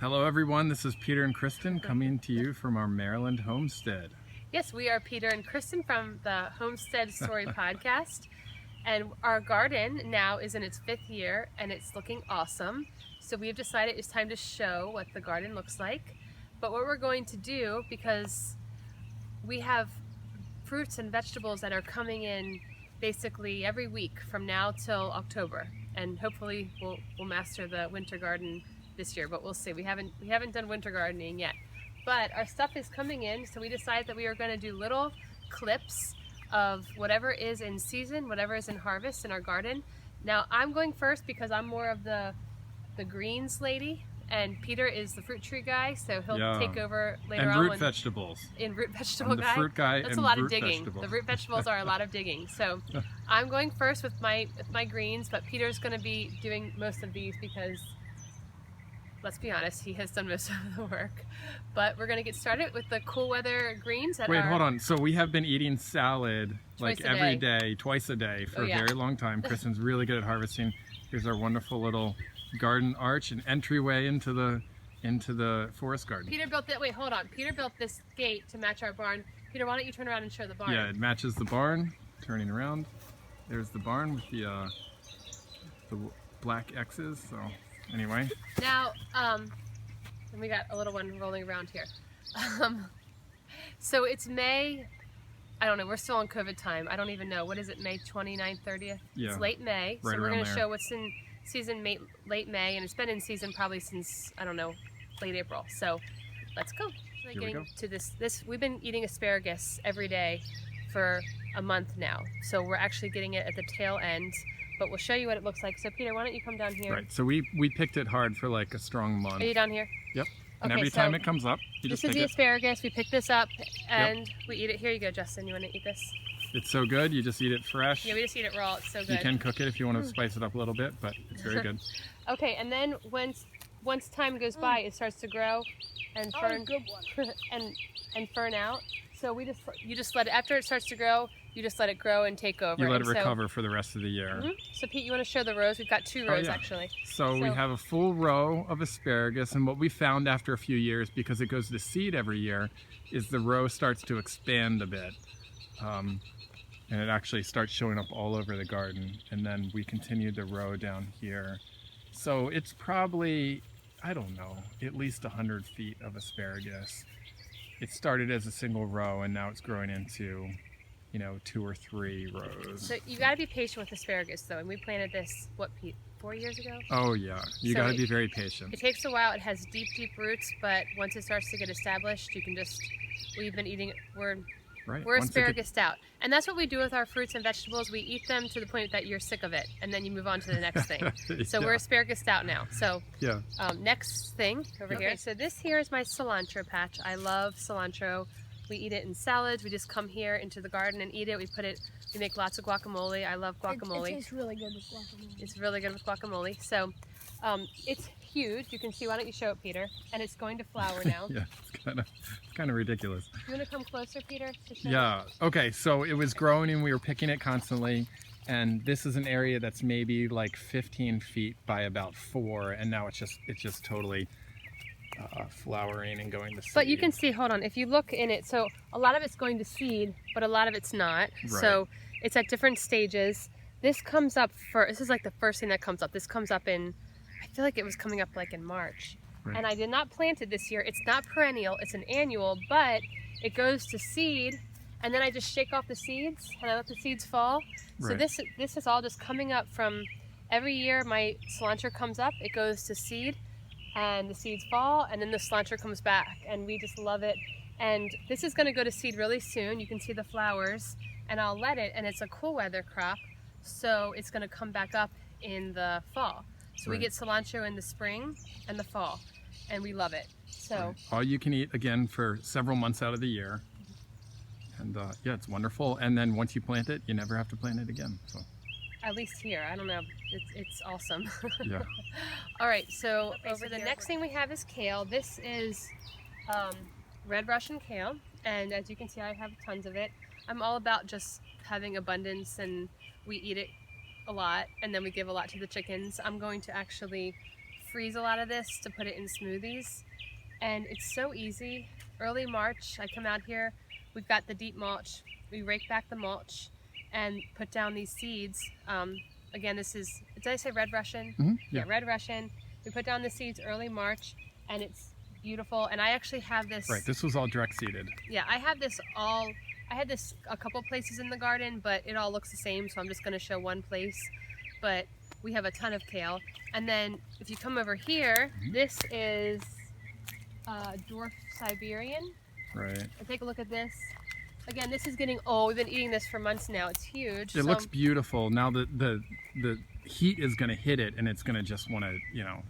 Hello everyone, this is Peter and Kristen coming to you from our Maryland homestead. Yes, we are Peter and Kristen from the Homestead Story Podcast, and our garden now is in its 5th year and it's looking awesome. So we've decided it's time to show what the garden looks like. But what we're going to do, because we have fruits and vegetables that are coming in basically every week from now till October, and hopefully we'll master the winter garden this year, but we'll see. We haven't done winter gardening yet, but our stuff is coming in, so we decided that we are going to do little clips of whatever is in season, whatever is in harvest in our garden. Now I'm going first because I'm more of the greens lady, and Peter is the fruit tree guy, so he'll take over later on. And root vegetables. In root vegetable I'm the guy. fruit guy. That's and a lot root of digging. vegetables. The root vegetables are a lot of digging. So I'm going first with my greens, but Peter's going to be doing most of these because, let's be honest, he has done most of the work. But we're going to get started with the cool weather greens. Wait, hold on. So we have been eating salad like every day, twice a day for a very long time. Kristen's really good at harvesting. Here's our wonderful little garden arch and entryway into the forest garden. Peter built that. Wait, hold on. Peter built this gate to match our barn. Peter, why don't you turn around and show the barn? Yeah, it matches the barn. Turning around, there's the barn with the black X's. So anyway. Now, and we got a little one rolling around here. So it's May. I don't know. We're still on COVID time. I don't even know. What is it? May 29th, 30th? Yeah. It's late May. Right, so we're going to there. show what's in season late May, and it's been in season probably since, I don't know, late April. So let's go. Here we go. To this, we've been eating asparagus every day for a month now. So we're actually getting it at the tail end, but we'll show you what it looks like. So Peter, why don't you come down here? Right. So we picked it hard for like a strong month. Are you down here? Yep. And Okay, every time it comes up, you just pick it. This is the asparagus. We pick this up and we eat it. Here you go, Justin. You want to eat this? It's so good. You just eat it fresh. Yeah, we just eat it raw. It's so good. You can cook it if you want to spice it up a little bit, but it's very good. Okay, and then once time goes by, it starts to grow and fern and fern out. So you just let it, after it starts to grow, you just let it grow and take over. You let it recover for the rest of the year. So Pete, you want to show the rows? We've got 2 rows actually. So we have a full row of asparagus, and what we found after a few years, because it goes to seed every year, is the row starts to expand a bit. And it actually starts showing up all over the garden. And then we continued the row down here. So it's probably, I don't know, at least 100 feet of asparagus. It started as a single row, and now it's growing into, 2 or 3 rows. So you got to be patient with asparagus, though. And we planted this, what, Pete, 4 years ago? Oh yeah, you got to be very patient. It takes a while. It has deep roots, but once it starts to get established, you can just. We've been eating it. We're asparagus out, and that's what we do with our fruits and vegetables. We eat them to the point that you're sick of it, and then you move on to the next thing. So we're asparagus out now. So next thing over here. So this here is my cilantro patch. I love cilantro. We eat it in salads. We just come here into the garden and eat it. We make lots of guacamole. I love guacamole. It tastes really good with guacamole. It's really good with guacamole. So it's huge. You can see. Why don't you show it, Peter? And it's going to flower now. Yeah, it's kind of ridiculous. You want to come closer, Peter? To show it? Okay. So it was growing, and we were picking it constantly. And this is an area that's maybe like 15 feet by about 4, and now it's just totally flowering and going to seed. But you can see, hold on, if you look in it, so a lot of it's going to seed, but a lot of it's not. Right. So it's at different stages. This comes up this is like the first thing that comes up. This comes up in, I feel like it was coming up like in March. Right. And I did not plant it this year. It's not perennial, it's an annual, but it goes to seed, and then I just shake off the seeds and I let the seeds fall. So this is all just coming up from every year. My cilantro comes up, it goes to seed, and the seeds fall, and then the cilantro comes back, and we just love it. And this is going to go to seed really soon. You can see the flowers, and I'll let it, and it's a cool weather crop, so it's going to come back up in the fall. So we get cilantro in the spring and the fall, and we love it. So all you can eat, again, for several months out of the year. And it's wonderful. And then once you plant it, you never have to plant it again. So at least here, I don't know, it's awesome. Yeah. All right, so over the next thing we have is kale. This is red Russian kale, and as you can see, I have tons of it. I'm all about just having abundance, and we eat it a lot, and then we give a lot to the chickens. I'm going to actually freeze a lot of this to put it in smoothies. And it's so easy. Early March, I come out here, we've got the deep mulch. We rake back the mulch and put down these seeds. Again, this is, did I say red Russian? Mm-hmm. Yeah, red Russian. We put down the seeds early March, and it's beautiful. And I actually have this. Right, this was all direct seeded. Yeah, I had this a couple places in the garden, but it all looks the same, so I'm just going to show one place. But we have a ton of kale. And then if you come over here, this is dwarf Siberian. Right. And take a look at this. Again, this is getting old. We've been eating this for months now. It's huge. It looks beautiful. Now the heat is going to hit it, and it's going to just want to,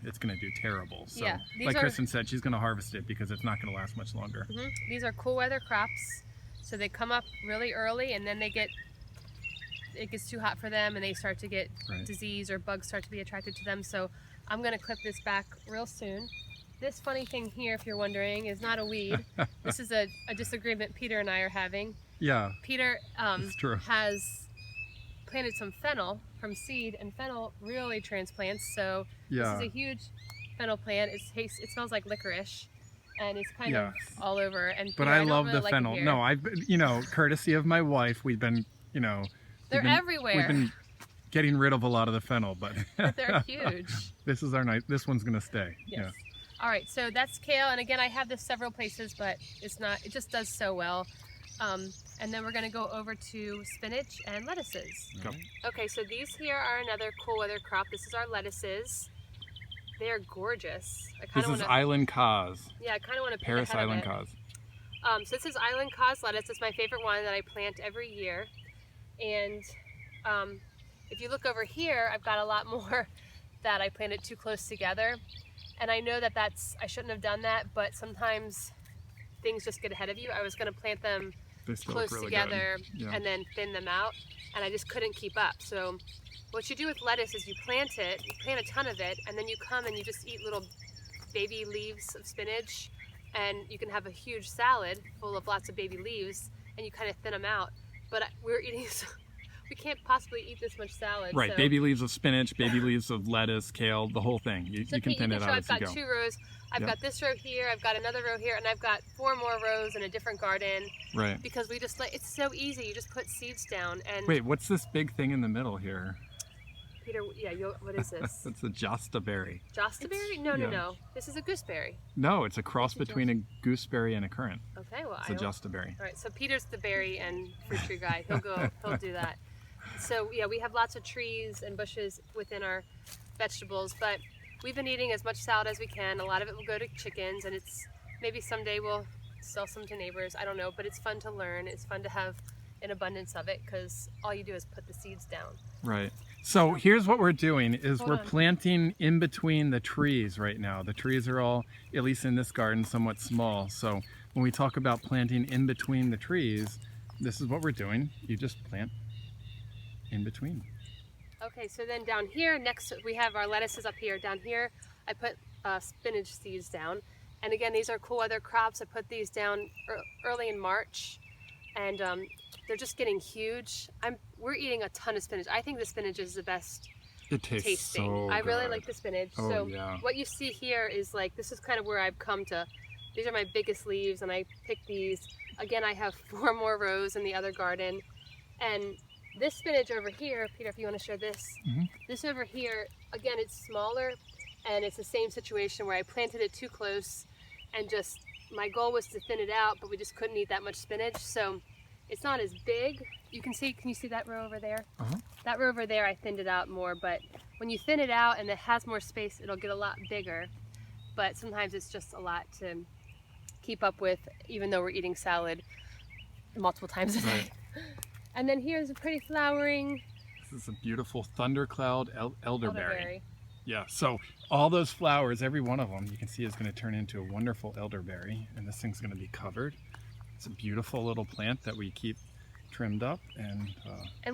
it's going to do terrible. So, yeah, like Kristen said, she's going to harvest it because it's not going to last much longer. These are cool weather crops. So they come up really early, and then it gets too hot for them, and they start to get disease, or bugs start to be attracted to them. So I'm going to clip this back real soon. This funny thing here, if you're wondering, is not a weed. This is a disagreement Peter and I are having. Yeah. Peter true. has planted some fennel from seed, and fennel really transplants. So this is a huge fennel plant. It smells like licorice, and it's kind of all over. And but Peter, I love really the fennel. No, I've been, courtesy of my wife, we've been, they're everywhere. We've been getting rid of a lot of the fennel, but they're huge. This is our night. This one's gonna stay. Yes. Yeah. All right, so that's kale, and again, I have this several places, but it just does so well. And then we're gonna go over to spinach and lettuces. Go. Okay, so these here are another cool weather crop. This is our lettuces. They are gorgeous. This is Island Cause. Yeah, I kind of want to Paris Island Cause. So this is Island Cause lettuce. It's my favorite one that I plant every year. And if you look over here, I've got a lot more that I planted too close together. And I know that I shouldn't have done that, but sometimes things just get ahead of you. I was going to plant them close really together and then thin them out, and I just couldn't keep up. So what you do with lettuce is you plant a ton of it, and then you come and you just eat little baby leaves of spinach, and you can have a huge salad full of lots of baby leaves, and you kind of thin them out. But we're eating we can't possibly eat this much salad. Right, so. baby leaves of spinach, baby leaves of lettuce, kale, the whole thing. You can thin it out as you go. I've got 2 rows. I've got this row here, I've got another row here, and I've got 4 more rows in a different garden. Right. Because we just it's so easy. You just put seeds down and... Wait, what's this big thing in the middle here? Peter, what is this? It's a jostaberry. Jostaberry? No. This is a gooseberry. No, it's a cross between a gooseberry and a currant. Okay, well, it's a jostaberry. All right, so Peter's the berry and fruit tree guy. He'll do that. So yeah, we have lots of trees and bushes within our vegetables, but we've been eating as much salad as we can. A lot of it will go to chickens, and maybe someday we'll sell some to neighbors. I don't know, but it's fun to learn. It's fun to have an abundance of it because all you do is put the seeds down. Right. So here's what we're doing is we're planting in between the trees right now. The trees are all, at least in this garden, somewhat small. So when we talk about planting in between the trees, this is what we're doing. You just plant in between. Okay, so then down here next we have our lettuces up here. Down here I put spinach seeds down, and again these are cool weather crops. I put these down early in March, and they're just getting huge. We're eating a ton of spinach. I think the spinach is the best tasting. So I really good. like the spinach. Oh, so yeah. What you see here is this is kind of where I've come to. These are my biggest leaves, and I picked these. Again, I have 4 more rows in the other garden, and this spinach over here, Peter, if you want to show this, this over here, again, it's smaller, and it's the same situation where I planted it too close, and my goal was to thin it out, but we just couldn't eat that much spinach, so it's not as big. Can you see that row over there? That row over there, I thinned it out more, but when you thin it out and it has more space, it'll get a lot bigger, but sometimes it's just a lot to keep up with, even though we're eating salad multiple times a day. Right. And then here's a pretty flowering... This is a beautiful thundercloud elderberry. Yeah, so all those flowers, every one of them, you can see is going to turn into a wonderful elderberry, and this thing's going to be covered. It's a beautiful little plant that we keep trimmed up, and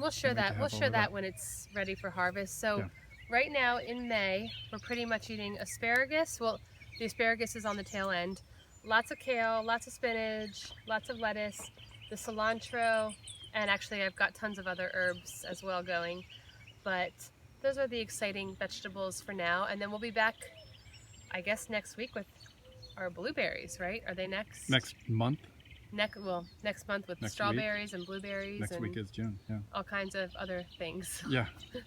we'll show that. We'll show that when it's ready for harvest. So right now in May, we're pretty much eating asparagus. Well, the asparagus is on the tail end. Lots of kale, lots of spinach, lots of lettuce, the cilantro. And actually I've got tons of other herbs as well going, but those are the exciting vegetables for now. And then we'll be back I guess next week with our blueberries, right? Are they next? Next month. Next month with Next strawberries and blueberries Next and week is June. Yeah. all kinds of other things. Yeah. Yeah.